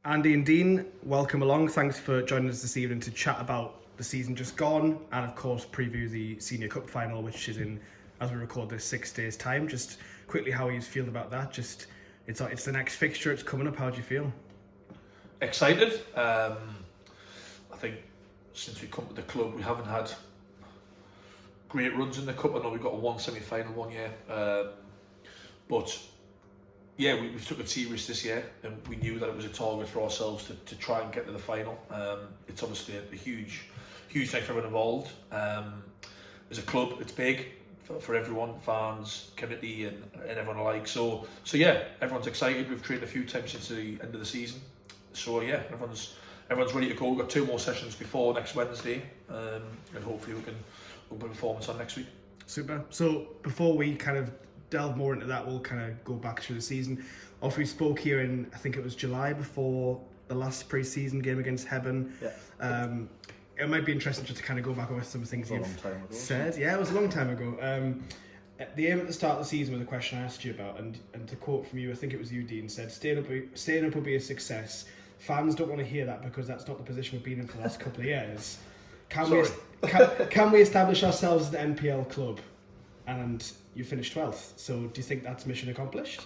Andy and Dean, welcome along. Thanks for joining us this evening to chat about the season just gone and, of course, preview the Senior Cup final, which is in, as we record this, 6 days' time. Just quickly, how you feel about that? It's the next fixture. It's coming up. How do you feel? Excited. I think since we come to the club, we haven't had great runs in the cup. I know we got one semi-final one year, but yeah, we took it serious this year, and we knew that it was a target for ourselves to try and get to the final. It's obviously a huge night for everyone involved. As a club, it's big for everyone, fans, committee, and everyone alike. So yeah, everyone's excited. We've trained a few times since the end of the season. So yeah, everyone's ready to go. We've got 2 more sessions before next Wednesday, and hopefully we can put a performance on next week. Super. So before we kind of delve more into that, we'll kind of go back through the season. Also, we spoke here in, I think it was July, before the last pre-season game against Heaton. Yeah. It might be interesting just to kind of go back over some things you've said. Yeah. Yeah, it was a long time ago. The aim at the start of the season was a question I asked you about, and to quote from you, I think it was you, Dean, said, staying up will be a success. Fans don't want to hear that because that's not the position we've been in for the last couple of years. Can we establish ourselves as an NPL club? And you finished 12th, so do you think that's mission accomplished?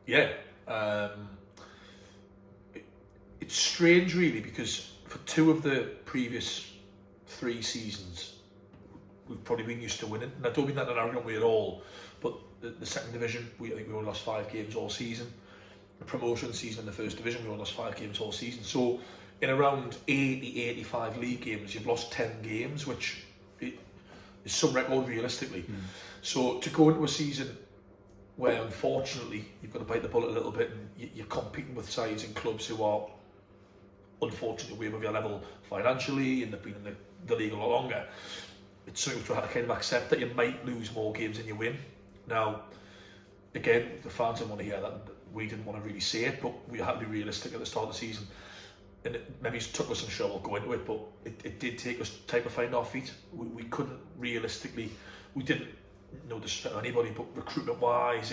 Yeah. It's strange really, because for 2 of the previous 3 seasons we've probably been used to winning, and I don't mean that in an arrogant way at all, but the second division, I think we only lost 5 games all season. The promotion season in the first division, we only lost 5 games all season. So in around 80-85 league games, you've lost 10 games, which is some record realistically. So to go into a season where unfortunately you've got to bite the bullet a little bit, and you're competing with sides and clubs who are unfortunately way above your level financially, and they've been in the league a lot longer, it's something which we had to kind of accept, that you might lose more games than you win. Now, again, the fans didn't want to hear that, we didn't want to really say it, but we had to be realistic at the start of the season. And it maybe took us some shovel going into it, but it did take us time to find our feet. We couldn't realistically, we didn't know disrespect anybody, but recruitment wise,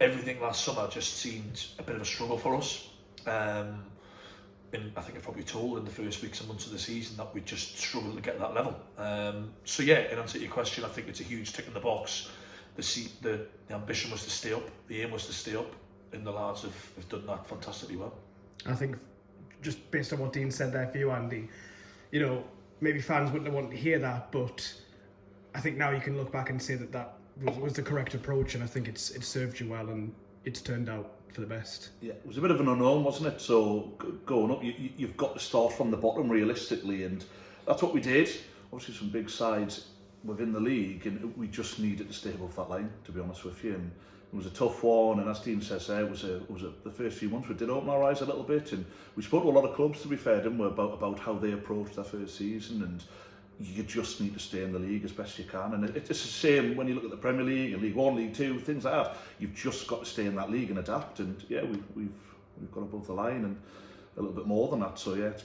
everything last summer just seemed a bit of a struggle for us. And I think I probably told in the first weeks and months of the season that we just struggled to get to that level. So yeah, in answer to your question, I think it's a huge tick in the box. The ambition was to stay up, the aim was to stay up, and the lads have done that fantastically well. I think, just based on what Dean said there for you, Andy, you know, maybe fans wouldn't have wanted to hear that, but I think now you can look back and say that was the correct approach, and I think it's served you well, and it's turned out for the best. Yeah, it was a bit of an unknown, wasn't it? So going up, you've got to start from the bottom realistically, and that's what we did. Obviously some big sides within the league, and we just needed to stay above that line, to be honest with you. And it was a tough one, and as Dean says there, the first few months we did open our eyes a little bit, and we spoke to a lot of clubs, to be fair, didn't we, about how they approached their first season, and you just need to stay in the league as best you can. And it's the same when you look at the Premier League, League One, League Two, things like that. You've just got to stay in that league and adapt. And yeah, we've got above the line and a little bit more than that. So yeah, it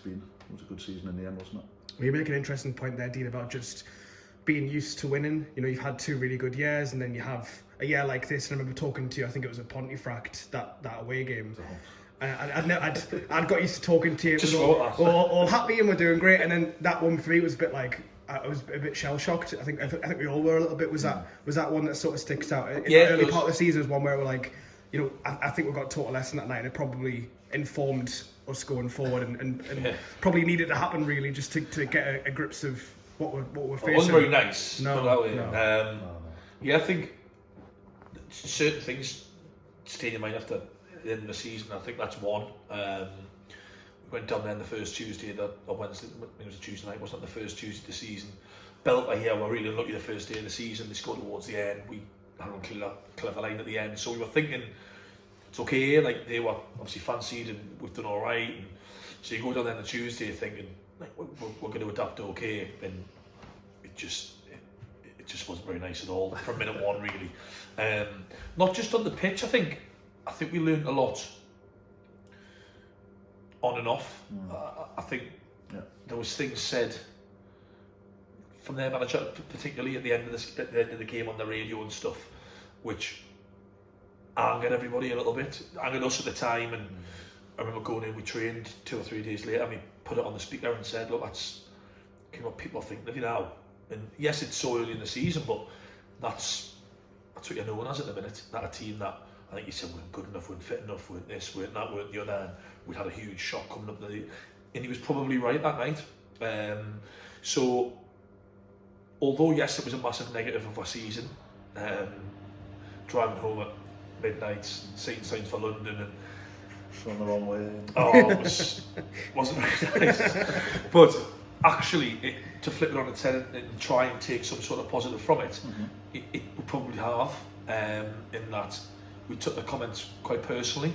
was a good season in the end, wasn't it? Well, you make an interesting point there, Dean, about just being used to winning. You know, you've had 2 really good years, and then you have a year like this. And I remember talking to you, I think it was at Pontefract, that away game. I'd got used to talking to you. Just all happy and we're doing great, and then that one for me was a bit like, I was a bit shell shocked. I think we all were a little bit. Was that one that sort of sticks out? In the early part of the season was one where we're like, you know, I think we got taught a lesson that night, and it probably informed us going forward, and probably needed to happen really, just to get a grips of what we're facing. It wasn't very nice. No. Yeah, I think certain things stay in your mind after the end of the season. I think that's one. We went down there on the first Tuesday, or Wednesday, it was a Tuesday night, wasn't it, the first Tuesday of the season. Belter here, we're really unlucky the first day of the season, they scored towards the end, we had one clever line at the end, so we were thinking, it's okay, like they were obviously fancied and we've done alright, and so you go down there on the Tuesday thinking, like, we're going to adapt okay, and it just wasn't very nice at all, from minute one really. Not just on the pitch, I think we learned a lot on and off. I think there was things said from their manager, particularly at the end of the game on the radio and stuff, which angered everybody a little bit, angered us at the time, and I remember going in, we trained 2 or 3 days later, and we put it on the speaker and said, look, that's what people are thinking of you now. And yes, it's so early in the season, but that's what you're known as at the minute. That a team that, I think you said, weren't good enough, weren't fit enough, weren't this, weren't that, weren't the other, and we'd had a huge shock coming up. And he was probably right that night. So, although yes, it was a massive negative of our season, driving home at midnight, seeing signs for London, and From the wrong way. oh, it wasn't very nice. But actually, to flip it on its head and try and take some sort of positive from it, it would probably have, in that we took the comments quite personally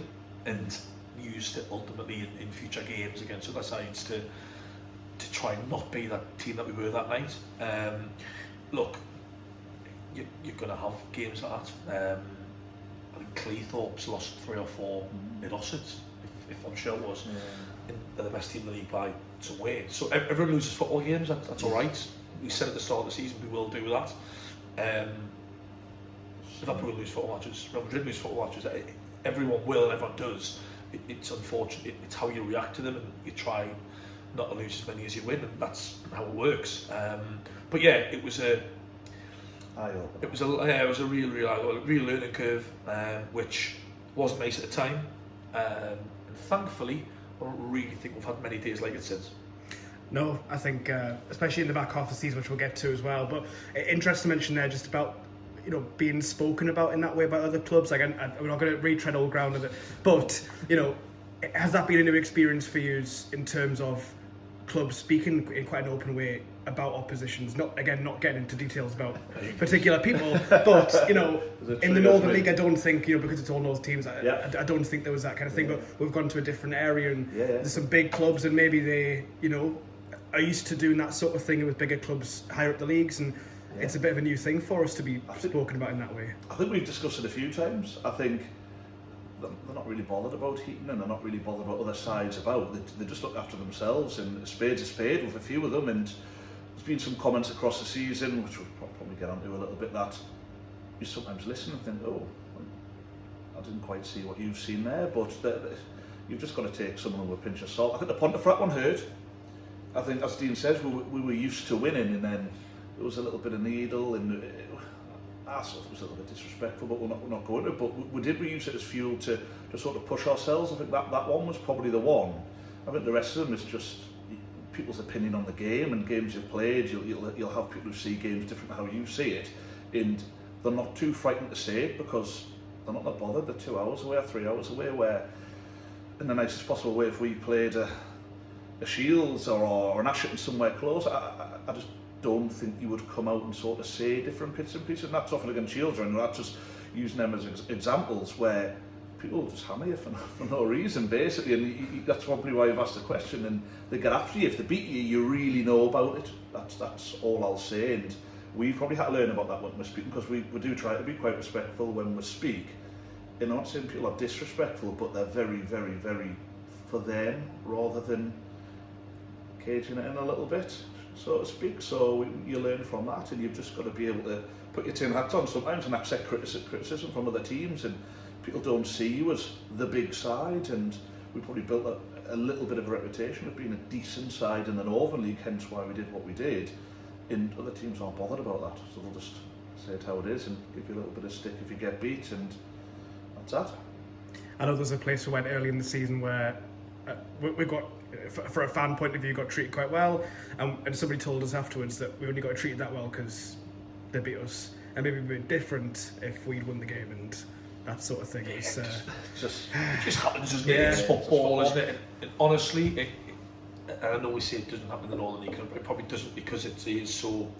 and used it ultimately in future games against other sides to try and not be that team that we were that night. Look, you're going to have games like that. I think Cleethorpes lost 3 or 4 in Ossett, if I'm sure it was. They're the best team in the league by some way. So everyone loses football games, that's all right. We said at the start of the season we will do that. Liverpool will lose football matches, Real Madrid lose football matches, everyone will and everyone does. It's unfortunate, it's how you react to them, and you try not to lose as many as you win, and that's how it works. But yeah, it was a real learning curve, which wasn't nice at the time, and thankfully I don't really think we've had many days like it since. No, I think especially in the back half of the season, which we'll get to as well. But interesting to mention there just about being spoken about in that way by other clubs. Like, we're not going to retread old ground of it, but has that been a new experience for you in terms of clubs speaking in quite an open way about oppositions? Not getting into details about particular people, but in the Northern League, I don't think because it's all North teams. I don't think there was that kind of thing. But we've gone to a different area, and there's some big clubs, and maybe they are used to doing that sort of thing with bigger clubs higher up the leagues, and it's a bit of a new thing for us to be spoken about in that way. I think we've discussed it a few times. I think they're not really bothered about Heaton, and they're not really bothered about other sides about. They just look after themselves, and a spade's a spade with a few of them. And there's been some comments across the season, which we'll probably get onto a little bit, that you sometimes listen and think, oh, I didn't quite see what you've seen there, but you've just got to take someone with a pinch of salt. I think the Pontefract one hurt. I think, as Dean says, we were used to winning, and then there was a little bit of needle, and I thought it was a little bit disrespectful, but we're not going to. But we use it as fuel to sort of push ourselves. I think that one was probably the one. I think the rest of them is just people's opinion on the game and games you've played. You'll have people who see games different to how you see it, and they're not too frightened to say it because they're not that bothered. They're 2 hours away or 3 hours away, where in the nicest possible way, if we played a Shields or an Ashton somewhere close, I just don't think you would come out and sort of say different bits and pieces. And that's often against Shields, and that's just using them as examples where people just hammer you for no reason, basically. And that's probably why you've asked the question, and they get after you. If they beat you, you really know about it. That's all I'll say. And we probably had to learn about that when we're speaking, because we do try to be quite respectful when we speak. And I'm not saying people are disrespectful, but they're very, very, very for them rather than caging it in a little bit, so to speak. So you learn from that, and you've just got to be able to put your tin hats on sometimes and accept criticism from other teams, and people don't see you as the big side. And we probably built a little bit of a reputation of being a decent side in the Northern League, hence why we did what we did, and other teams aren't bothered about that, so they'll just say it how it is and give you a little bit of stick if you get beat, and that's that. I know there's a place we went early in the season where we got, for a fan point of view, got treated quite well, and somebody told us afterwards that we only got treated that well because they beat us, and maybe we'd be different if we'd won the game, and that sort of thing. It just happens, doesn't it? It's football, isn't it? And honestly, and I know we say it doesn't happen in the Northern League, it probably doesn't because it is so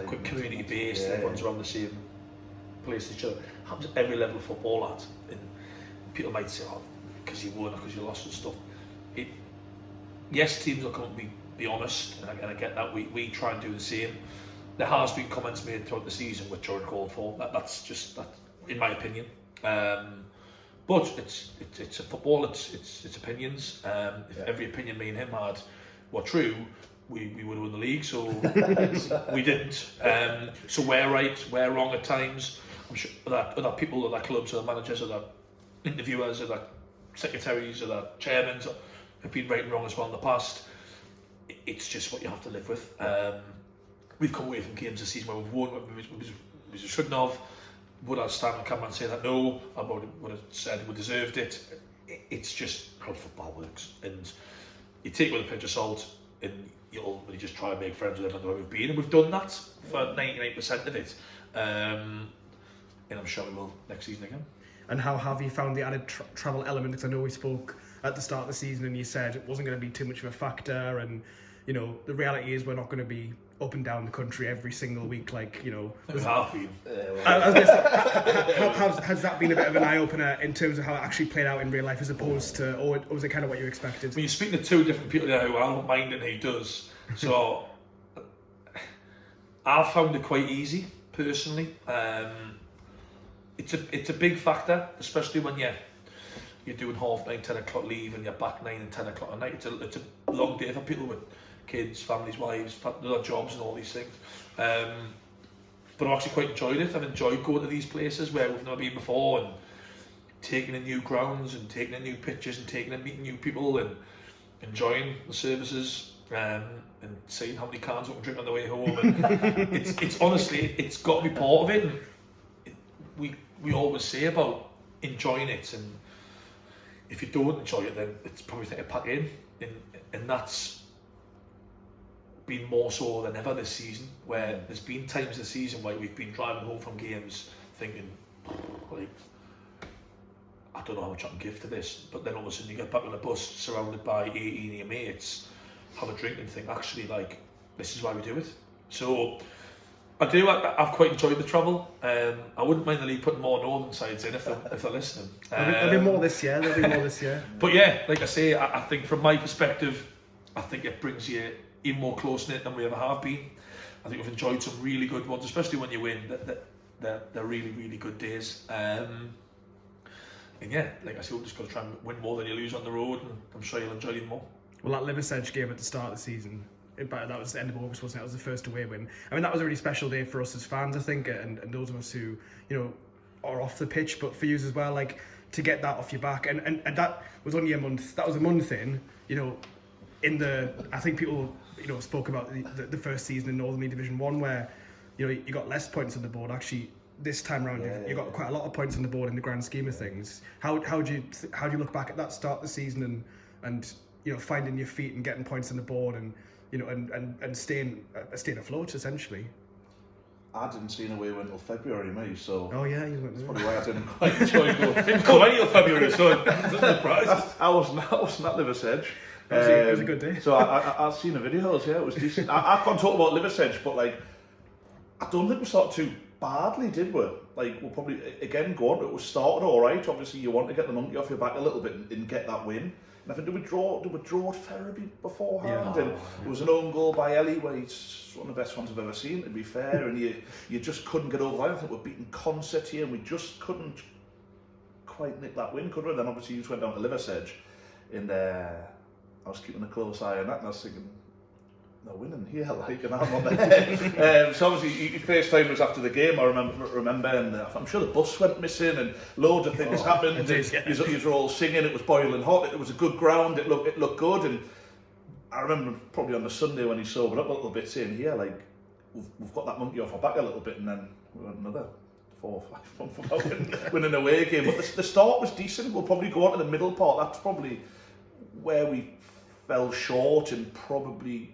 quick community based, everyone's around the same place as each other. It happens at every level of football, and people might say, oh, because you won or because you lost and stuff. Yes, teams will come and be honest, and I get that. We try and do the same. There has been comments made throughout the season which are uncalled for. That's just that, in my opinion. But it's a football. It's opinions. If every opinion me and him had were true, we would have won the league. So we didn't. So we're right, we're wrong at times. I'm sure that other people, other clubs, other managers, other interviewers, other secretaries or the chairmen have been right and wrong as well in the past. It's just what you have to live with. We've come away from games this season where we've won, we shouldn't have. Would I stand on camera and say that? No. I would have said we deserved it. It's just how football works, and you take it with a pinch of salt, and you'll just try and make friends with everyone we've been, and we've done that for 99% of it. And I'm sure we will next season again. And how have you found the added travel element? Because I know we spoke at the start of the season and you said it wasn't going to be too much of a factor, and you know the reality is we're not going to be up and down the country every single week, like, you know. We have been. I was going to say, has that been a bit of an eye-opener in terms of how it actually played out in real life as opposed to, or was it kind of what you expected? I mean, you're speaking to two different people there who I don't mind and who does. So I found it quite easy, personally. It's a big factor, especially when you're doing 9:30, 10 o'clock leave and you're back 9 and 10 o'clock at night. It's a long day for people with kids, families, wives, their jobs and all these things. But I actually quite enjoyed it. I've enjoyed going to these places where we've never been before, and taking in new grounds and taking in new pitches and taking in meeting new people and enjoying the services and seeing how many cans we can drink on the way home. And it's honestly, it's got to be part of it. And we always say about enjoying it, and if you don't enjoy it, then it's probably time to pack in. And that's been more so than ever this season, where there's been times this season where we've been driving home from games thinking, like, I don't know how much I can give to this, but then all of a sudden you get back on the bus surrounded by 18 of your mates, have a drink and think, actually, like, this is why we do it. So I've quite enjoyed the travel. I wouldn't mind the league putting more northern sides in if they're listening. There'll be more this year. But yeah, like I say, I think from my perspective, I think it brings you even more close-knit than we ever have been. I think we've enjoyed some really good ones, especially when you win. They're really, really good days. And yeah, like I said, we're just going to try and win more than you lose on the road, and I'm sure you'll enjoy it more. Well, that Liversedge game at the start of the season, that was the end of August, wasn't it? That was the first away win. I mean, that was a really special day for us as fans, I think, and those of us who, you know, are off the pitch, but for you as well, like, to get that off your back. And that was only a month. That was a month in, you know, I think people, you know, spoke about the first season in Northern League Division 1 where, you know, you got less points on the board. Actually, this time around, you got quite a lot of points on the board in the grand scheme of things. How do you look back at that start of the season and you know, finding your feet and getting points on the board and, you know, and staying afloat essentially? I didn't see an away win until February, mate, so... Oh yeah, you went that's probably why I didn't quite enjoy going. Didn't come any of February, so it's a surprise. I wasn't at Liversedge. It was a good day. So I've seen the videos, yeah, it was decent. I can't talk about Liversedge, but like, I don't think we started too badly, did we? Like, we'll probably, again, go on, it was started alright. Obviously, you want to get the monkey off your back a little bit and get that win. And I think, did we draw at Ferriby beforehand? Yeah. And it was an own goal by Ellie, where it's one of the best ones I've ever seen, to be fair. And you just couldn't get over that. I think we're beating Concert here, and we just couldn't quite nick that win, could we? Then obviously you just went down to Liversedge, and I was keeping a close eye on that, and I was thinking, they're winning here, like, and I'm on there. So obviously, your first time was after the game, I remember, and I'm sure the bus went missing, and loads of things happened. You were all singing, it was boiling hot, it was a good ground, it looked good, and I remember probably on the Sunday when he sobered up a little bit, saying, here, like, we've got that monkey off our back a little bit, and then we went another 4 or 5 months without winning an away game. But the start was decent. We'll probably go on to the middle part. That's probably where we fell short, and probably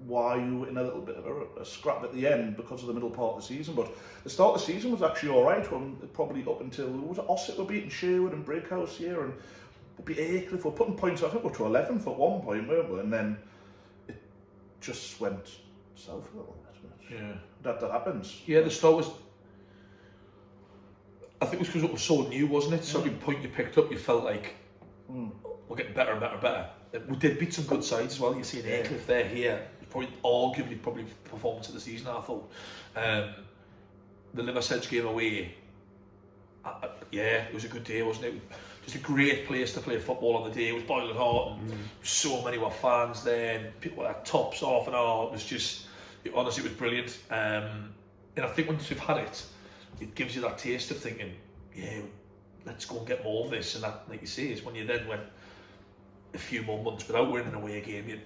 why you were in a little bit of a scrap at the end because of the middle part of the season. But the start of the season was actually alright, probably up until, was it Ossett were beating Sherwood and Brickhouse here, and we beat Aycliffe. We're putting points, I think we're to 11th at one point, weren't we? And then it just went south a little bit. Yeah. That happens. Yeah, the start was, I think it was because it was so new, wasn't it? So every point you picked up, you felt like we're getting better and better and better. We did beat some good sides as well. You see in Aycliffe, they're here. Arguably performance of the season, I thought. The Liversedge game away, it was a good day, wasn't it? Just a great place to play football on the day. It was boiling hot, and so many were fans there, and people were like tops off and all. It was just, honestly, it was brilliant. And I think once you've had it, it gives you that taste of thinking, let's go and get more of this. And that, like you say, is when you then went a few more months without winning an away game, you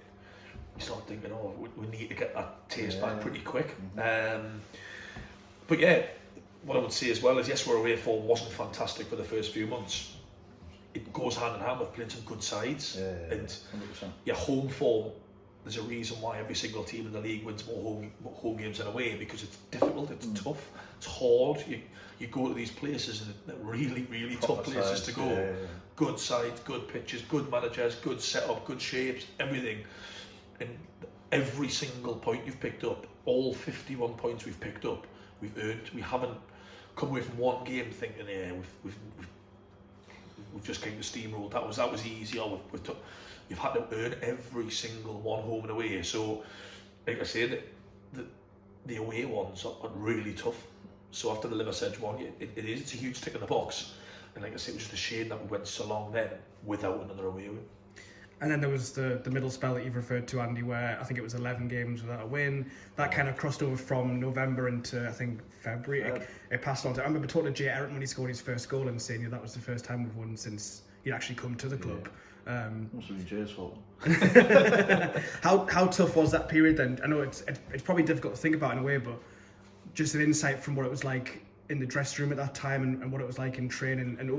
start thinking, oh, we need to get that taste back pretty quick. But yeah, what I would say as well is, yes, our away form wasn't fantastic for the first few months. It goes hand in hand with playing some good sides. And 100%. your home form, there's a reason why every single team in the league wins more home games than away, because it's difficult, it's tough, it's hard. You go to these places and they're really, really tough places to go. Good sides, good pitches, good managers, good setup, good shapes, everything. And every single point you've picked up, all 51 points we've picked up, we've earned. We haven't come away from one game thinking, yeah, we've just kind of steamrolled. That was easy. Or you've had to earn every single one home and away. So, like I said, the away ones are really tough. So after the Liverpool Edge one, it's a huge tick in the box. And like I said, it was just a shame that we went so long then without another away win. And then there was the middle spell that you've referred to, Andy, where I think it was 11 games without a win. That kind of crossed over from November into, I think, February. It passed on to... I remember talking to Jay Eric when he scored his first goal and saying, that was the first time we've won since he'd actually come to the club. Must have been Jay's fault. How tough was that period then? I know it's probably difficult to think about in a way, but just an insight from what it was like in the dressing room at that time and what it was like in training, and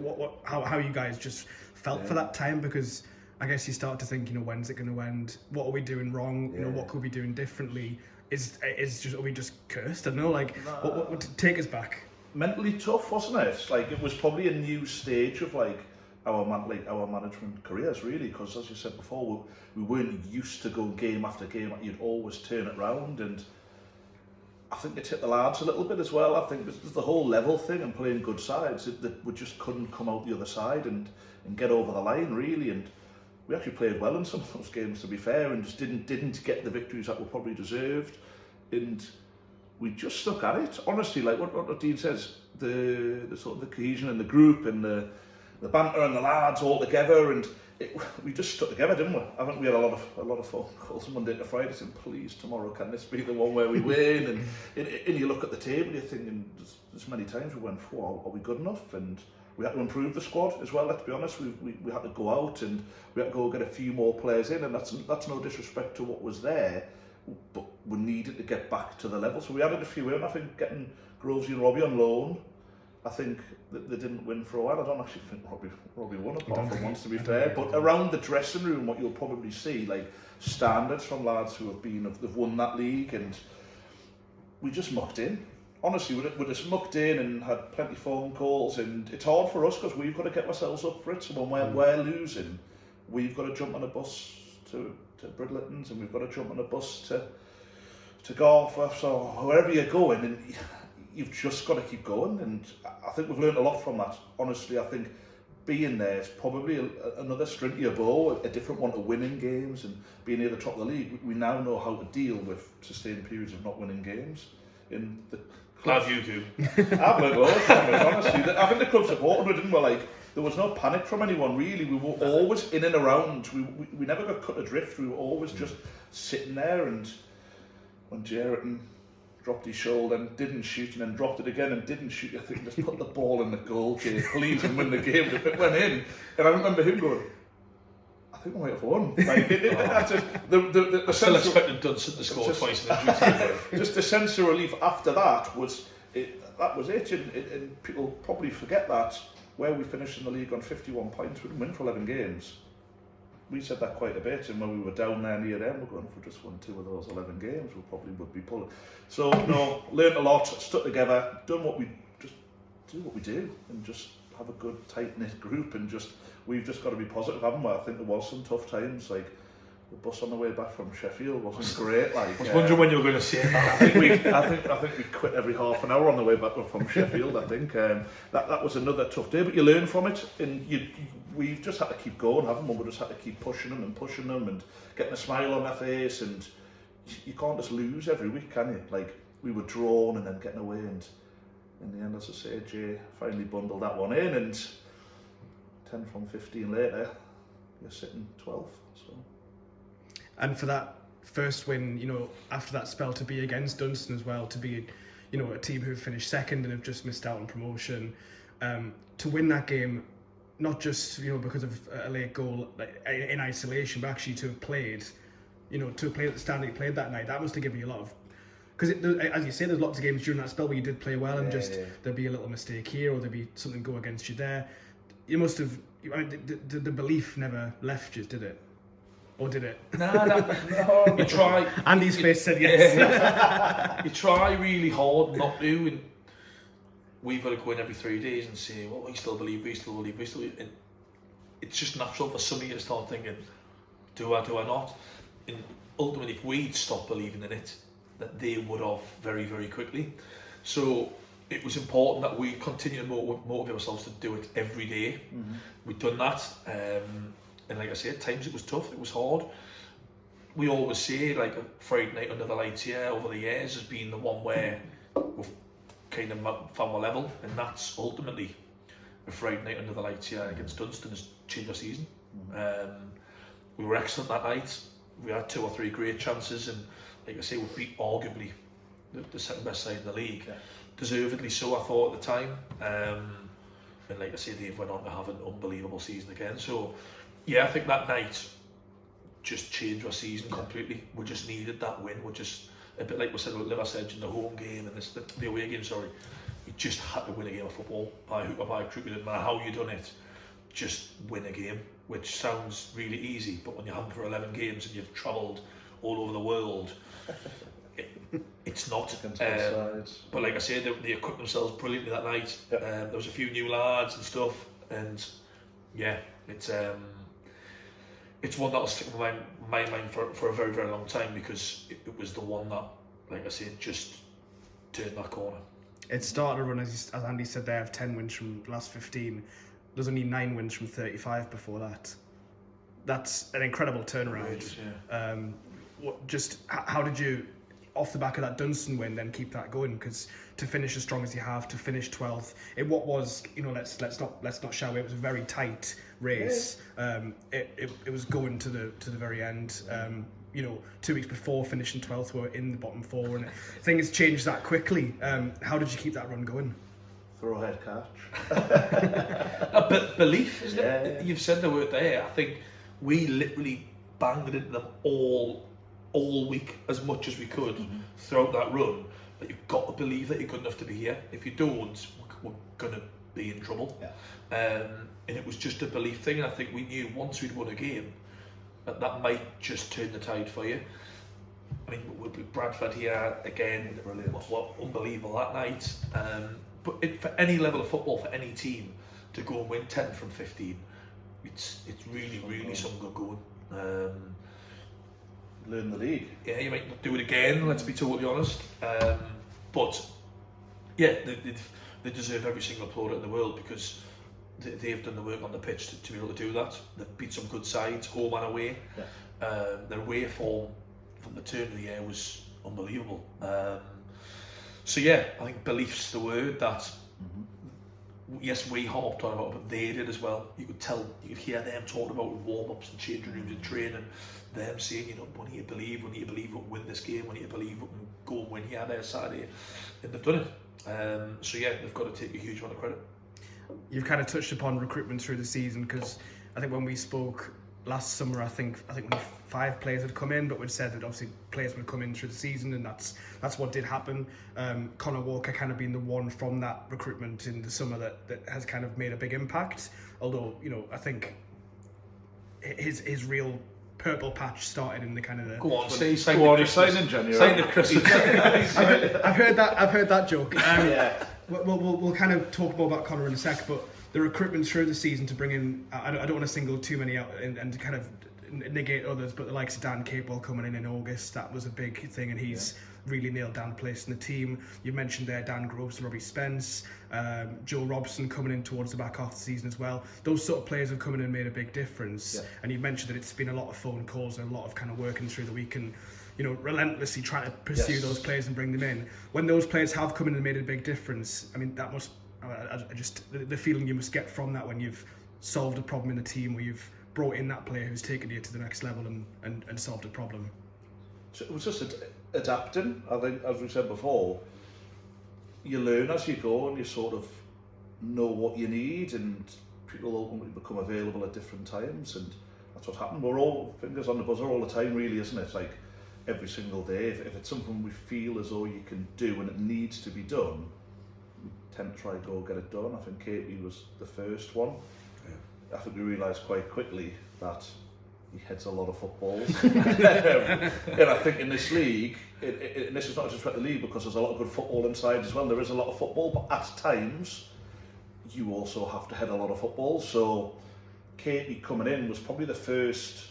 how you guys just felt for that time, because I guess you start to think, when's it going to end? What are we doing wrong? What could we be doing differently? Are we just cursed? I don't know. What take us back? Mentally tough, wasn't it? Like, it was probably a new stage of our management careers, really, because as you said before, we weren't used to going game after game. You'd always turn it round, and I think it hit the lads a little bit as well. I think there's the whole level thing and playing good sides that we just couldn't come out the other side and get over the line, really. And we actually played well in some of those games, to be fair, and just didn't get the victories that we probably deserved. And we just stuck at it. Honestly, like what Dean says, the sort of the cohesion in the group and the banter and the lads all together, and we just stuck together, didn't we? I think we had a lot of phone calls Monday to Friday saying, please, tomorrow, can this be the one where we win? And you look at the table, you're thinking, there's many times we went, are we good enough? And we had to improve the squad as well, let's be honest. We had to go out and we had to go get a few more players in, and that's no disrespect to what was there, but we needed to get back to the level. So we added a few in. I think getting Grovesy and Robbie on loan, I think that they didn't win for a while. I don't actually think Robbie won, apart from once, to be fair. But around the dressing room, what you'll probably see, like standards from lads who have won that league, and we just mucked in. Honestly, we just mucked in and had plenty of phone calls, and it's hard for us because we've got to get ourselves up for it. So when we're losing, we've got to jump on a bus to Bridlingtons, and we've got to jump on a bus to Garforth, so wherever you're going, and you've just got to keep going. And I think we've learned a lot from that. Honestly, I think being there is probably another string to your bow, a different one to winning games and being near the top of the league. We now know how to deal with sustained periods of not winning games. In the Glad you do. I've learned loads from it, honestly. I think the club supported it, didn't we? Like, there was no panic from anyone, really. We were always in and around. We never got cut adrift. We were always just sitting there, and when Jerriton dropped his shoulder and didn't shoot, and then dropped it again and didn't shoot, I think just put the ball in the goal, Jay, please, and win the game. It went in. And I remember him going, I think we might have won. Like, I still expected Dunson to score twice in the duty. Just the sense of relief after that was it. And people probably forget that, where we finished in the league on 51 points, we didn't win for 11 games. We said that quite a bit, and when we were down there near them, we're going, if we just won 2 of those 11 games, we probably would be pulling. So, no, learned a lot, stuck together, do what we do, and just have a good, tight-knit group, and we've just got to be positive, haven't we? I think there was some tough times, like the bus on the way back from Sheffield wasn't great. Like, I was wondering when you were going to say that. I think we quit every half an hour on the way back from Sheffield. I think that was another tough day, but you learn from it, and we've just had to keep going, haven't we? We just had to keep pushing them and getting a smile on their face, and you can't just lose every week, can you? Like, we were drawn and then getting away, and in the end, as I say, Jay finally bundled that one in, and 10 from 15 later, you're sitting 12th. So. And for that first win, after that spell, to be against Dunstan as well, to be, a team who finished second and have just missed out on promotion, to win that game, not just because of a late goal in isolation, but actually to have played, to have played at the standard you played that night. That must have given you a lot of, because as you say, there's lots of games during that spell where you did play well and there'd be a little mistake here or there'd be something go against you there. You must have. The belief never left you, did it? Or did it? No. You try. Andy's face said yes. You try really hard not to, and we've got to go in every 3 days and say, well, we still believe. And it's just natural for some of you to start thinking, do I not? And ultimately, if we'd stopped believing in it, that they would have very, very quickly. So it was important that we continue to motivate ourselves to do it every day. Mm-hmm. We've done that, and like I say, at times it was tough, it was hard. We always say, like, a Friday night under the lights here over the years has been the one where we've kind of found a level, and that's ultimately a Friday night under the lights here against Dunstan has changed our season. Mm-hmm. We were excellent that night. We had 2 or 3 great chances, and like I say, we beat arguably the second best side in the league. Yeah. Deservedly so, I thought, at the time. And like I say, they've went on to have an unbelievable season again. So, yeah, I think that night just changed our season completely. We just needed that win. We're just, a bit like we said with Liversedge in the home game and the away game, you just had to win a game of football by hook or by crook. It didn't matter how you done it, just win a game, which sounds really easy, but when you haven't for 11 games and you've travelled all over the world, it's not. But like I said, they equipped themselves brilliantly that night. Yep. There was a few new lads and stuff, and yeah, it's one that'll stick in my mind for a very, very long time, because it was the one that, like I said, just turned that corner. It started a run, as Andy said there, of 10 wins from the last 15. There's only 9 wins from 35 before that. That's an incredible turnaround. How did you, off the back of that Dunstan win, then keep that going? Because to finish as strong as you have, to finish 12th, it what was, let's not shy away. It was a very tight race. It was going to the very end. 2 weeks before finishing 12th, we were in the bottom 4, and things changed that quickly. How did you keep that run going? Throw ahead catch. A belief, isn't it? Yeah. You've said the word there. I think we literally banged it into them all week as much as we could throughout that run. But you've got to believe that you're good enough to be here. If you don't, we're going to be in trouble. Yeah. And it was just a belief thing, and I think we knew once we'd won a game that might just turn the tide for you. I mean, with Bradford here again, what unbelievable that night. But for any level of football, for any team to go and win 10 from 15, it's really some good going. Learn the league. Yeah, you might not do it again, let's be totally honest. But yeah, they deserve every single plaudit in the world, because they've done the work on the pitch to be able to do that. They've beat some good sides, home and away. Yeah. Their away form from the turn of the year was unbelievable. So yeah, I think belief's the word that, yes, we harped on about it, but they did as well. You could hear them talking about warm-ups and changing rooms and training, them saying, we need to believe we'll win this game, we need to believe we can go and win here, there, Saturday, and they've done it. So yeah, they've got to take a huge amount of credit. You've kind of touched upon recruitment through the season, because I think when we spoke last summer, I think only 5 players had come in, but we'd said that obviously players would come in through the season, and that's what did happen. Connor Walker kind of being the one from that recruitment in the summer that has kind of made a big impact. Although I think his real purple patch started in the kind of the. Go on, say sign in January. Sign the Christmas. I've heard that joke. Yeah. We'll kind of talk more about Connor in a sec, but the recruitment through the season to bring in, I don't want to single too many out and to kind of negate others, but the likes of Dan Capewell coming in August, that was a big thing, and he's really nailed down a place in the team. You mentioned there Dan Groves and Robbie Spence, Joe Robson coming in towards the back half of the season as well. Those sort of players have come in and made a big difference. And you mentioned that it's been a lot of phone calls and a lot of kind of working through the week and relentlessly trying to pursue those players and bring them in. When those players have come in and made a big difference, I mean, that must, the feeling you must get from that when you've solved a problem in the team, where you've brought in that player who's taken you to the next level and solved a problem. So it was just adapting. I think, as we said before, you learn as you go, and you sort of know what you need, and people ultimately become available at different times, and that's what happened. We're all fingers on the buzzer all the time, really, isn't it? Like every single day. If it's something we feel as though you can do and it needs to be done, we tend to try and go get it done. I think Katie was the first one. I think we realised quite quickly that he heads a lot of footballs. And I think in this league, and this is not just about the league, because there's a lot of good football inside as well. There is a lot of football, but at times you also have to head a lot of football. So Katie coming in was probably the first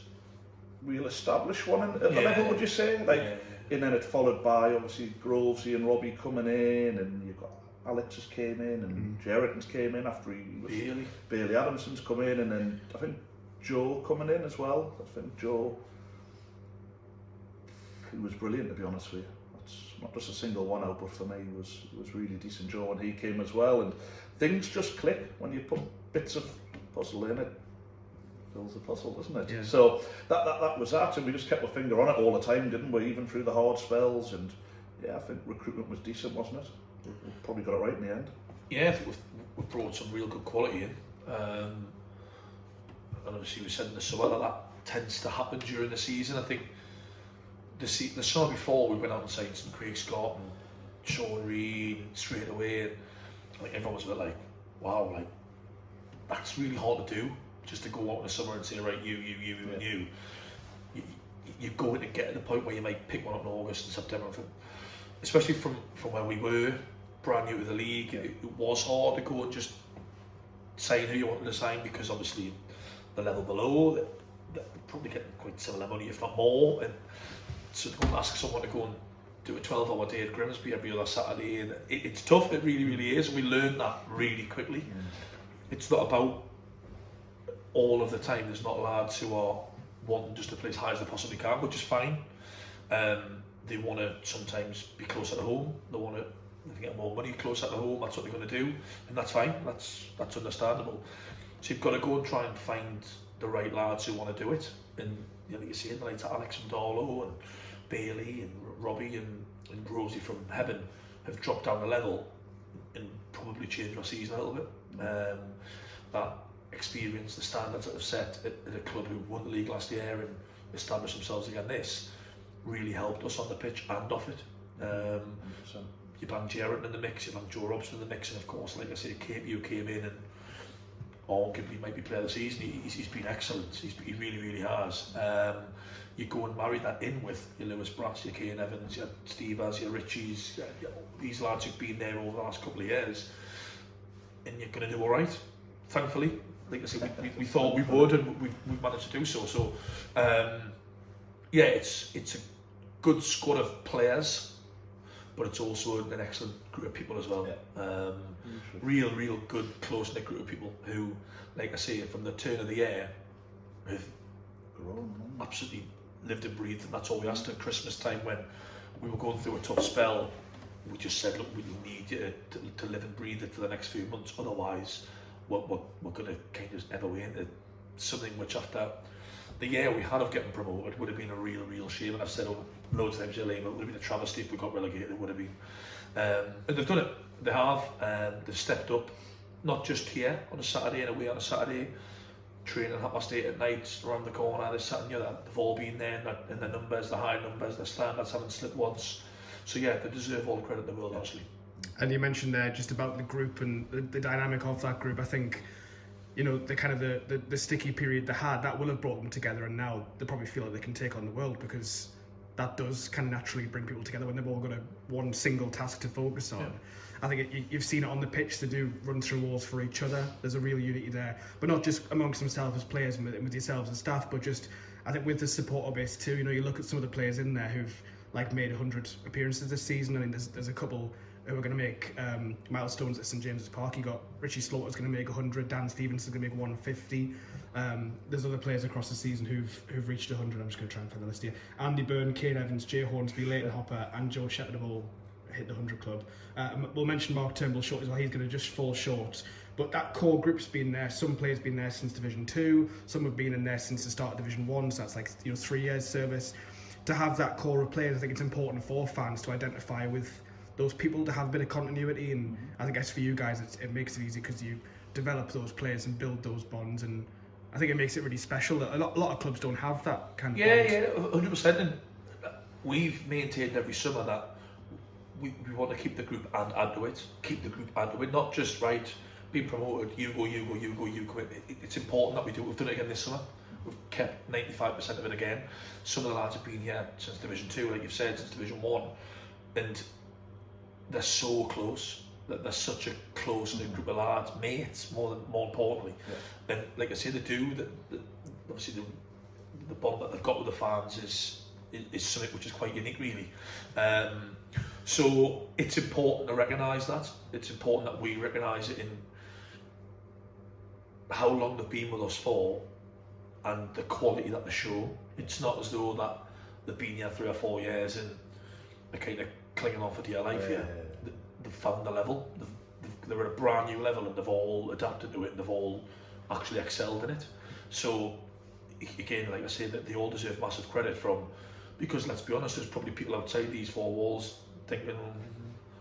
real established one at the level, would you say? And then it followed by obviously Grovesy and Robbie coming in, and you've got Alex just came in, and Jerriton's came in after Bailey Adamson's come in, and then I think Joe coming in as well. I think Joe, he was brilliant, to be honest with you. That's not just a single one out, but for me he was really decent. Joe, and he came as well, and things just click when you put bits of puzzle in it. Builds the puzzle, doesn't it? Yeah. So that was that, and we just kept our finger on it all the time, didn't we? Even through the hard spells, and I think recruitment was decent, wasn't it? We probably got it right in the end. Yeah, I think we've brought some real good quality in, and obviously we said in the summer that tends to happen during the season. I think the summer before we went out and signed some Craig Scott and Sean Reid straight away, and I think everyone was a bit like, wow, like that's really hard to do. Just to go out in the summer and say, right, you, and you're going to get to the point where you might pick one up in August and September, especially from where we were, brand new to the league. It was hard to go and just sign who you wanted to sign, because obviously the level below, they're probably getting quite similar money, if not more, and so to go and ask someone to go and do a 12-hour day at Grimsby every other Saturday, and it's tough, it really, really is, and we learned that really quickly. It's not about all of the time. There's not lads who are wanting just to play as high as they possibly can, which is fine. They want to sometimes be closer to home. They want to, if they get more money closer to home, that's what they're going to do, and that's fine. That's understandable. So you've got to go and try and find the right lads who want to do it. And like you see, the likes of Alex and Darlow and Bailey and Robbie and Rosie from Heaven have dropped down a level and probably changed our season a little bit. That experience, the standards that they've set at a club who won the league last year and established themselves again this, really helped us on the pitch and off it. You bang Jerriton in the mix, you bang Joe Robson in the mix, and of course, like I say, Katie, who came in and arguably might be player of the season, he's been excellent. He really, really has. You go and marry that in with your Lewis Brass, your Kane Evans, your Stevers, your Richies, these lads who've been there over the last couple of years, and you're going to do all right, thankfully. Like I said, we thought we would, and we've managed to do so. So, it's a good squad of players, but it's also an excellent group of people as well. Real good, close-knit group of people who, like I say, from the turn of the year, have absolutely lived and breathed, and that's all we asked at Christmas time when we were going through a tough spell. We just said, look, we need you to live and breathe it for the next few months, otherwise we're going to kind of ebb away into something which, after the year we had of getting promoted, would have been a real shame. And I've said loads of times, it would have been a travesty if we got relegated. It would have been, and they've done it. They have. They've stepped up, not just here on a Saturday and away on a Saturday, training at 8:30 at night around the corner. They've all been there, and the numbers, the high numbers, the standards haven't slipped once. So yeah, they deserve all the credit in the world, actually. And you mentioned there just about the group and the dynamic of that group. I think, the kind of the sticky period they had, that will have brought them together, and now they probably feel like they can take on the world, because that does kind of naturally bring people together when they've all got one single task to focus on. I think you've seen it on the pitch. They do run through walls for each other. There's a real unity there, but not just amongst themselves as players and with yourselves as staff, but just, I think, with the supporter base too. You look at some of the players in there who've made 100 appearances this season. I mean, there's a couple who are going to make milestones at St James's Park. You got Richie Slaughter's going to make 100, Dan Stevenson's going to make 150. There's other players across the season who've reached 100. I'm just going to try and find the list here. Andy Byrne, Kane Evans, Jay Hornsby, Leighton Hopper, and Joe Shetton have all hit the 100 club. We'll mention Mark Turnbull short as well. He's going to just fall short. But that core group's been there. Some players been there since Division 2. Some have been in there since the start of Division 1. So that's 3 years service. To have that core of players, I think it's important for fans to identify with those people to have a bit of continuity, and I guess for you guys it makes it easy because you develop those players and build those bonds, and I think it makes it really special. A lot of clubs don't have that kind of bond. Yeah, 100%. And we've maintained every summer that we want to keep the group and add to it. Keep the group and add to it, not just being promoted, you go, you come in. It's important that we do it. We've done it again this summer. We've kept 95% of it again. Some of the lads have been here since Division 2, like you've said, since Division 1. And they're so close. They're such a close-knit group of lads, mates, more importantly. Yeah. And like I say, they do, obviously the bond that they've got with the fans is something which is quite unique, really. So it's important to recognise that. It's important that we recognise it in how long they've been with us for and the quality that they show. It's not as though that they've been here 3 or 4 years and they're kind of clinging on for dear life here. They've found a level. They're at a brand new level, and they've all adapted to it, and they've all actually excelled in it. So again, like I say, that they all deserve massive credit from, because let's be honest, there's probably people outside these 4 walls thinking,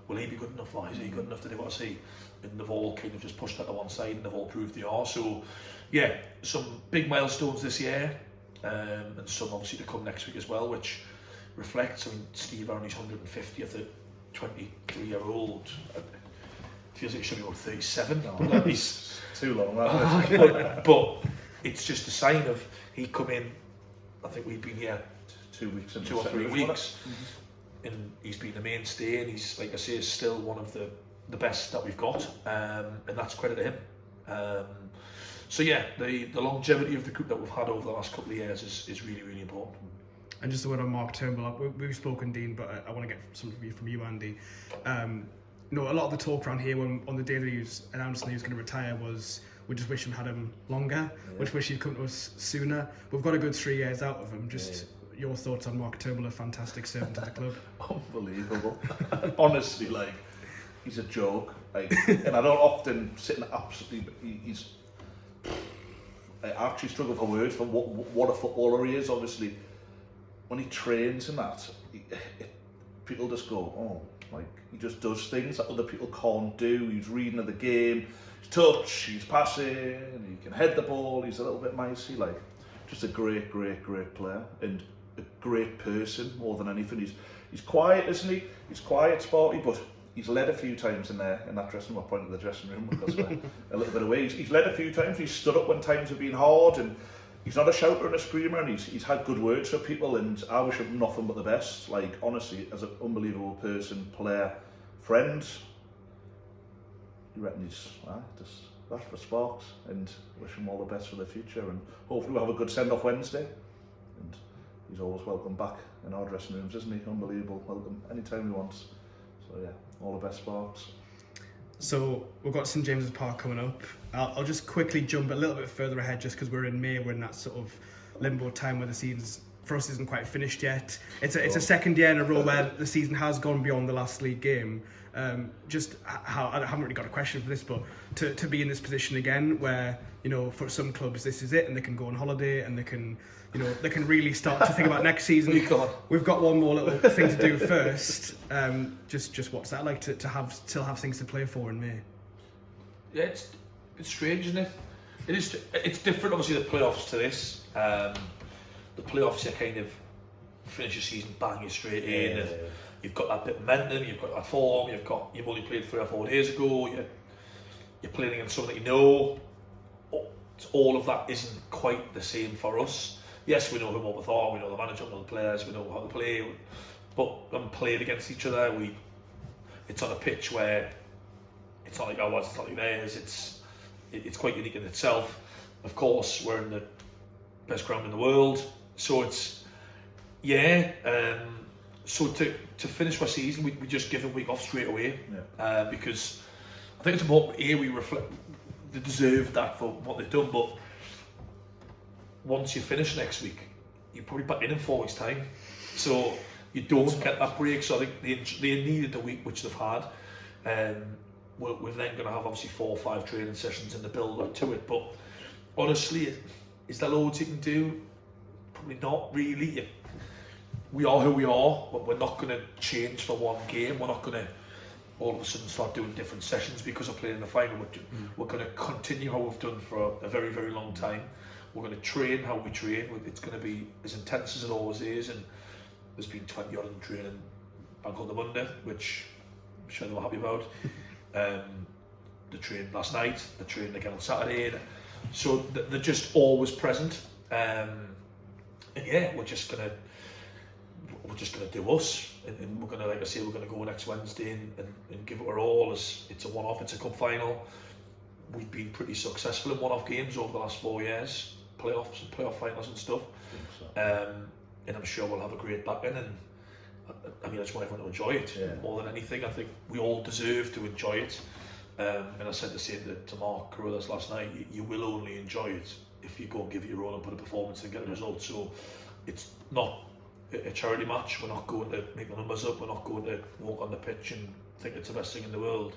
will he be good enough? Why is he good enough to do what I see? And they've all kind of just pushed that to one side, and they've all proved they are. So yeah, some big milestones this year, and some obviously to come next week as well, which reflects, I mean, Steve Arney's 150th at 23-year-old. It feels like he should be about 37 now. Like he's too long, but it's just a sign of he come in. I think we've been here 2 weeks, 2 or 3 weeks, and he's been a mainstay, and he's, like I say, is still one of the best that we've got, and that's credit to him. So yeah, the longevity of the group that we've had over the last couple of years is really, really important. And just a word on Mark Turnbull, we've spoken, Dean, but I want to get some from you, Andy. A lot of the talk around here on the day that he was announcing he was going to retire was, we just wish we had him longer, we wish he'd come to us sooner. We've got a good 3 years out of him. Just your thoughts on Mark Turnbull, a fantastic servant to the club. Unbelievable. Honestly, like, he's a joke. Like, and I don't often sit and absolutely, I actually struggle for words for what a footballer he is. Obviously, when he trains and that, people just go, oh, like, he just does things that other people can't do. He's reading of the game, he's touch, he's passing, he can head the ball, he's a little bit micey, like, just a great player and a great person more than anything. He's quiet, isn't he? He's quiet, sporty, but he's led a few times in that dressing room. I pointed to the dressing room because we're a little bit away. He's led a few times. He's stood up when times have been hard, and he's not a shouter and a screamer, and he's had good words for people, and I wish him nothing but the best. Like, honestly, as an unbelievable person, player, friend, you reckon he's just that's for sparks, and wish him all the best for the future, and hopefully we'll have a good send-off Wednesday, and he's always welcome back in our dressing rooms, isn't he? Unbelievable, welcome anytime he wants. So yeah, all the best, sparks. So we've got St James's Park coming up. I'll just quickly jump a little bit further ahead, just because we're in May. We're in that sort of limbo time where the season's for us isn't quite finished yet. It's a second year in a row where the season has gone beyond the last league game. Just how I haven't really got a question for this, but to be in this position again, where for some clubs this is it, and they can go on holiday and they can really start to think about next season. We've got one more little thing to do first. Just what's that like to still have things to play for in May? Yeah, it's strange, isn't it? It's different, obviously, the playoffs to this. The playoffs, you kind of finish your season, bang, you're straight in, and you've got that bit of momentum, you've got that form, you've only played 3 or 4 days ago, you're playing against someone that you know. All of that isn't quite the same for us. Yes, we know who we are, we know the manager, we know the players, we know how to play, but when played against each other, it's on a pitch where it's not like ours, it's not like theirs, it's quite unique in itself. Of course, we're in the best ground in the world, so it's so to finish our season, we just give a week off straight away, because I think it's important. We reflect, they deserve that for what they've done, but once you finish next week, you're probably back in 4 weeks' time, so you don't get that break. So I think they needed the week which they've had. We're then going to have obviously 4 or 5 training sessions in the build up to it, but honestly, is there loads you can do? Probably not really. We are who we are, but we're not going to change for one game. We're not going to all of a sudden start doing different sessions because of playing in the final. We're going to continue how we've done for a very, very long time. We're going to train how we train. It's going to be as intense as it always is, and there's been 20 odd in training back on the Monday, which I'm sure they were happy about. They trained last night, they trained again on Saturday, so they're just always present. And yeah, we're just gonna do us, and we're gonna, like I say, we're gonna go next Wednesday and give it our all. As it's a one-off, it's a cup final. We've been pretty successful in one-off games over the last 4 years, playoffs and playoff finals and stuff. And I'm sure we'll have a great back in. And I mean, I just want everyone to enjoy it more than anything. I think we all deserve to enjoy it. And I said the same to Mark Carruthers last night. You will only enjoy it if you go and give it your all and put a performance and get a result. So it's not a charity match. We're not going to make the numbers up. We're not going to walk on the pitch and think it's the best thing in the world.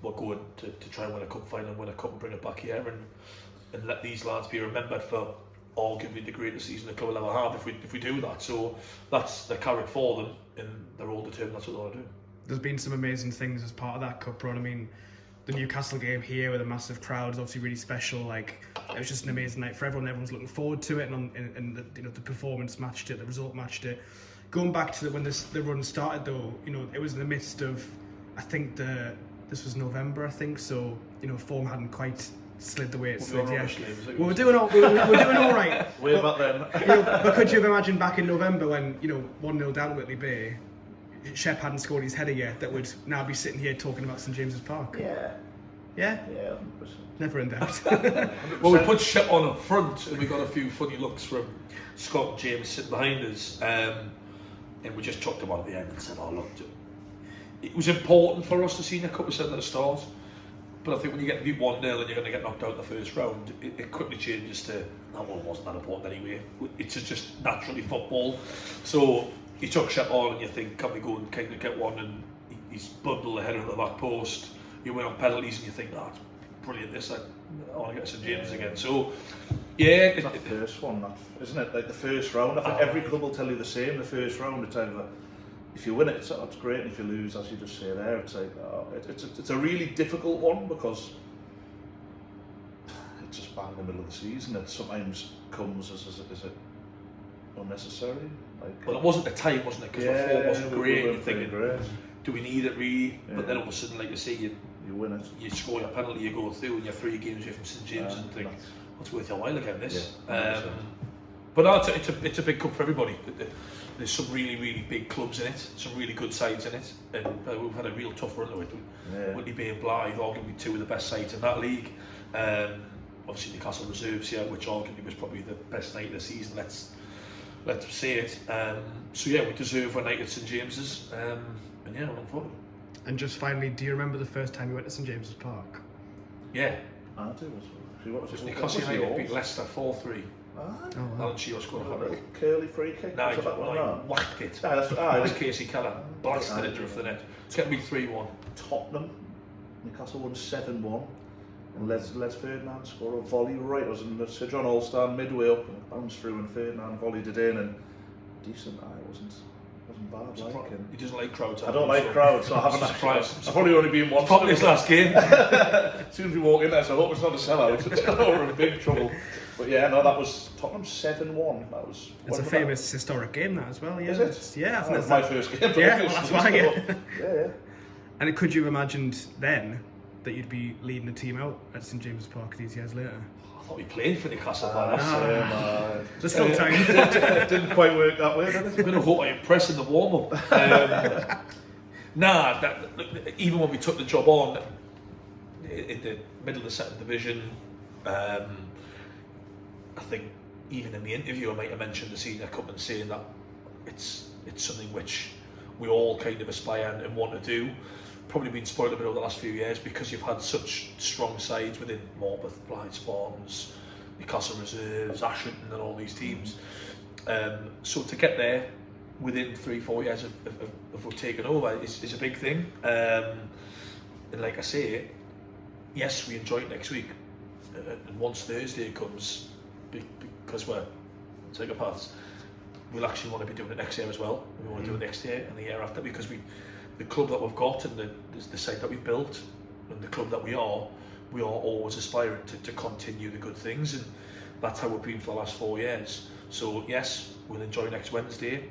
We're going to try and win a cup final and win a cup and bring it back here and let these lads be remembered for arguably the greatest season the club will ever have if we do that. So that's the carrot for them, and they're all determined that's what they want to do. There's been some amazing things as part of that cup run. I mean, the Newcastle game here with a massive crowd is obviously really special. Like, it was just an amazing night for everyone. Everyone's looking forward to it, and the performance matched it, the result matched it. Going back to when the run started, though, it was in the midst of, I think this was November, I think. So form hadn't quite slid the way it slid. Yeah, well, we're doing all right. Way back then. But could you have imagined back in November when 1-0 down Whitley Bay, Shep hadn't scored his header yet, that would now be sitting here talking about St James's Park? Yeah. Yeah? Yeah, 100%. Never in doubt. Well, we put Shep on up front, and we got a few funny looks from Scott and James sitting behind us, and we just chucked him on at the end and said, "Oh, look, it was important for us to see Senior Cup." We said at the start, but I think when you get beat 1-0 and you're going to get knocked out in the first round, it quickly changes to, that one wasn't that important anyway. It's just naturally football. So you chuck Shep on and you think, can we go and kind of get one? And he's bundled the header at the back post. You win on penalties and you think, it's brilliant, this, I want to get St James again. So yeah, it's the first one, isn't it? Like the first round, I think every club will tell you the same. The first round, it's either, if you win it, it's great, and if you lose, as you just say there, it's like it's a really difficult one, because it's just bang in the middle of the season. It sometimes comes as it unnecessary. Well, it wasn't the time, wasn't it? Because the form wasn't great. You're thinking, great. Do we need it really? Yeah. But then all of a sudden, like you say, you win it. You score your penalty, you go through, and you're 3 games away from St James, and think, what's worth your while again? This. Yeah, but no, it's a big cup for everybody. There's some really, really big clubs in it, some really good sides in it, and we've had a real tough run to it. Whitley Bay and Blythe, arguably 2 of the best sides in that league. Obviously Newcastle reserves here, which arguably was probably the best night of the season. Let's say it. So yeah, we deserve a night at St James's, and yeah, we're looking forward to it. And just finally, do you remember the first time you went to St James's Park? Yeah. I do. What was Newcastle United beat Leicester 4-3. Alan Shearer scored a hat-trick. Curly free kick. No, he whacked it. It was Casey Keller. Blasted it through the net. It's going to be 3-1. Tottenham. Newcastle won 7-1. And Les Ferdinand scored a volley right. It was in the Sir John Allstar midway up, and bounced through, and Ferdinand volleyed it in, and decent. It wasn't bad. He doesn't like crowds. I don't like crowds, so I haven't actually. I've probably only been once. Probably his last game. As soon as we walk in there, so I hope it's not a sellout. We're in big trouble. But yeah, no, that was Tottenham 7-1. That was. It's a famous historic game, that as well. Yeah. Is it? Yeah, I think that's my first game. Yeah, well, that's why. Yeah. And could you have imagined then that you'd be leading the team out at St James's Park these years later? I thought we played for Newcastle by that. There's still time. Didn't quite work that way, did it? I'm going to hope I impress in the warm-up. Even when we took the job on in the middle of the second division, I think even in the interview I might have mentioned the Senior Cup and saying that it's something which we all kind of aspire and want to do. Probably been spoiled a bit over the last few years because you've had such strong sides within Morpeth, Blythe Spartans, Newcastle Reserves, Ashington and all these teams. So to get there within 3-4 years of we've taken over is a big thing. And like I say, yes, we enjoy it next week. And once Thursday comes, because we're psychopaths, we'll actually want to be doing it next year as well. We want to do it next year and the year after, because the club that we've got and the site that we've built and the club that we are always aspiring to continue the good things, and that's how we've been for the last 4 years. So yes, we'll enjoy next Wednesday.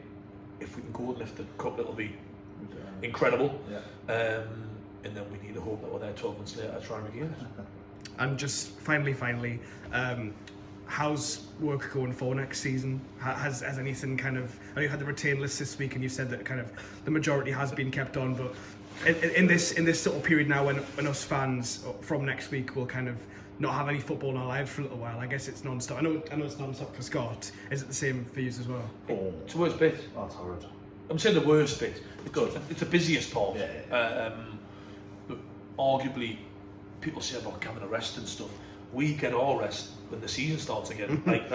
If we can go and lift the cup, it'll be incredible. Yeah. And then we need to hope that we're there 12 months later to try and regain it. And just finally, how's work going for next season? Has anything kind of... I know you had the retain list this week and you said that kind of the majority has been kept on, but in this sort of period now when us fans from next week will kind of not have any football in our lives for a little while, I guess it's non-stop. I know it's non-stop for Scott. Is it the same for you as well? It's the worst bit. That's horrid. I'm saying the worst bit. It's the busiest part. Yeah. But arguably, people say about having a rest and stuff. We get our rest when the season starts again. Like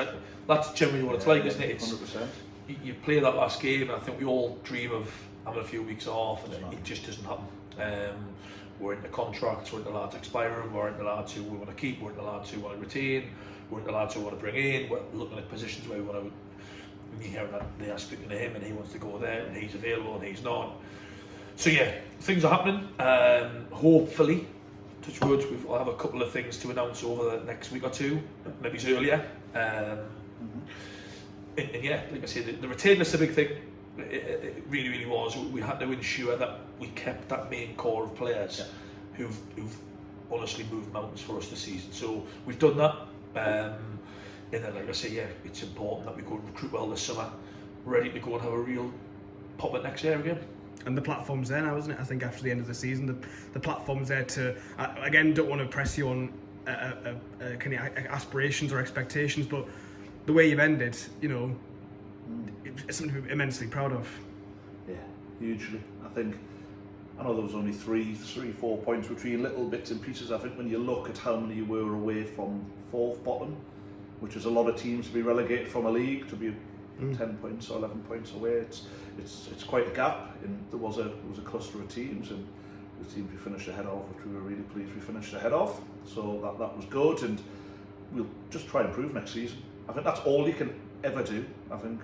that's generally what it's like, isn't it? It's 100%. You play that last game, and I think we all dream of having a few weeks off, and it just doesn't happen. We're into contracts, we're into lads expiring, we're into lads who we want to keep, we're into lads who want to retain, we're into lads who we want to bring in, we're looking at positions where we want to... When you hear that they are speaking to him and he wants to go there and he's available and he's not. So yeah, things are happening. Hopefully, touch wood, we'll have a couple of things to announce over the next week or two, maybe it's earlier. And yeah, like I said, the retain list is a big thing. It really, really was. We had to ensure that we kept that main core of players who've honestly moved mountains for us this season. So we've done that. And then, like I say, yeah, it's important that we go and recruit well this summer, ready to go and have a real pop at next year again. And the platform's there now, isn't it? I think after the end of the season, the platform's there to... again, don't want to press you on kind of aspirations or expectations, but the way you've ended, you know, it's something to be immensely proud of. Yeah, hugely. I know there was only 4 points between little bits and pieces. I think when you look at how many you were away from fourth bottom, which is a lot of teams to be relegated from a league, to be 10 points or 11 points away, it's quite a gap. And there was a cluster of teams, and the teams we finished ahead of, which we were really pleased we finished ahead of. So that was good, and we'll just try and improve next season. I think that's all you can ever do. I think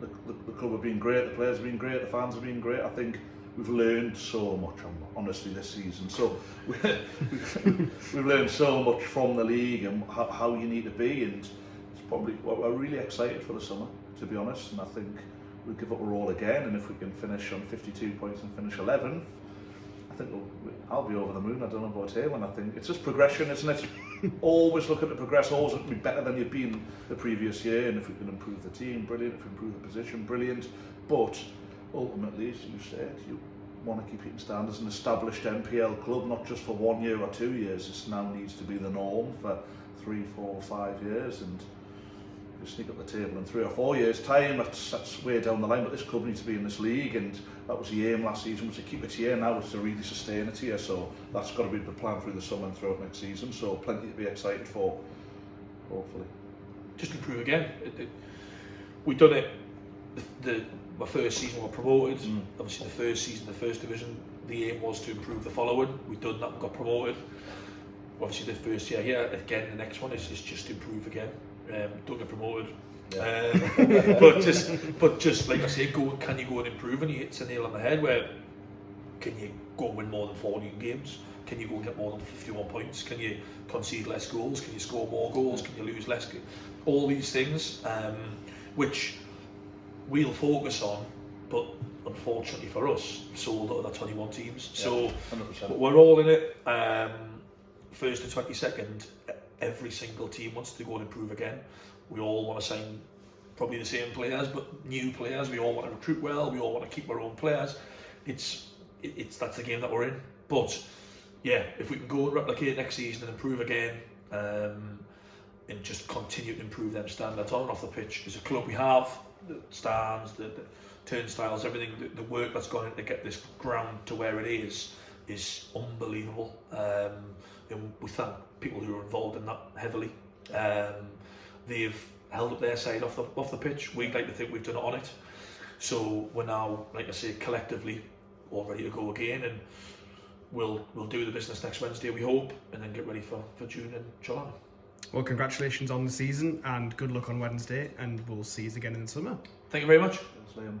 the club have been great, the players have been great, the fans have been great. I think we've learned so much, honestly, this season. So we've learned so much from the league and how you need to be, and it's probably we're really excited for the summer, to be honest. And I think we'll give up a roll again, and if we can finish on 52 points and finish 11th, I think I'll be over the moon. I don't know about him, and I think it's just progression, isn't it? Always looking to progress, always looking to be better than you've been the previous year, and if we can improve the team, brilliant. If we improve the position, brilliant. But ultimately, as you said, you want to keep Heaton Stan as an established MPL club, not just for 1 year or 2 years. This now needs to be the norm for 3, 4, 5 years, and you sneak up the table in 3 or 4 years' time, that's way down the line. But this club needs to be in this league, and that was the aim last season, was to keep it here. Now it's to really sustain it here, so that's got to be the plan through the summer and throughout next season. So plenty to be excited for, hopefully. Just improve again. We've done it. My first season we were promoted. Obviously the first season, the first division, the aim was to improve the following. We've done that, we got promoted. Obviously the first year here, again the next one is just to improve again. Don't get promoted. Yeah. but just like I say, can you go and improve? And he hits a nail on the head where can you go and win more than 40 games? Can you go and get more than 51 points? Can you concede less goals? Can you score more goals? Can you lose less? All these things, which we'll focus on, but unfortunately for us, sold out of the 21 teams. Yeah, so 100%. We're all in it. First to 22nd, every single team wants to go and improve again. We all want to sign probably the same players, but new players. We all want to recruit well. We all want to keep our own players. It's that's the game that we're in. But yeah, if we can go and replicate next season and improve again, and just continue to improve them standards on and off the pitch. As a club, we have the stands, the turnstiles, everything. The work that's gone in to get this ground to where it is unbelievable. And we thank people who are involved in that heavily. They've held up their side off the pitch. We'd like to think we've done it on it. So we're now, like I say, collectively all ready to go again, and we'll do the business next Wednesday, we hope, and then get ready for June and July. Well, congratulations on the season and good luck on Wednesday, and we'll see you again in the summer. Thank you very much. Thanks, Liam.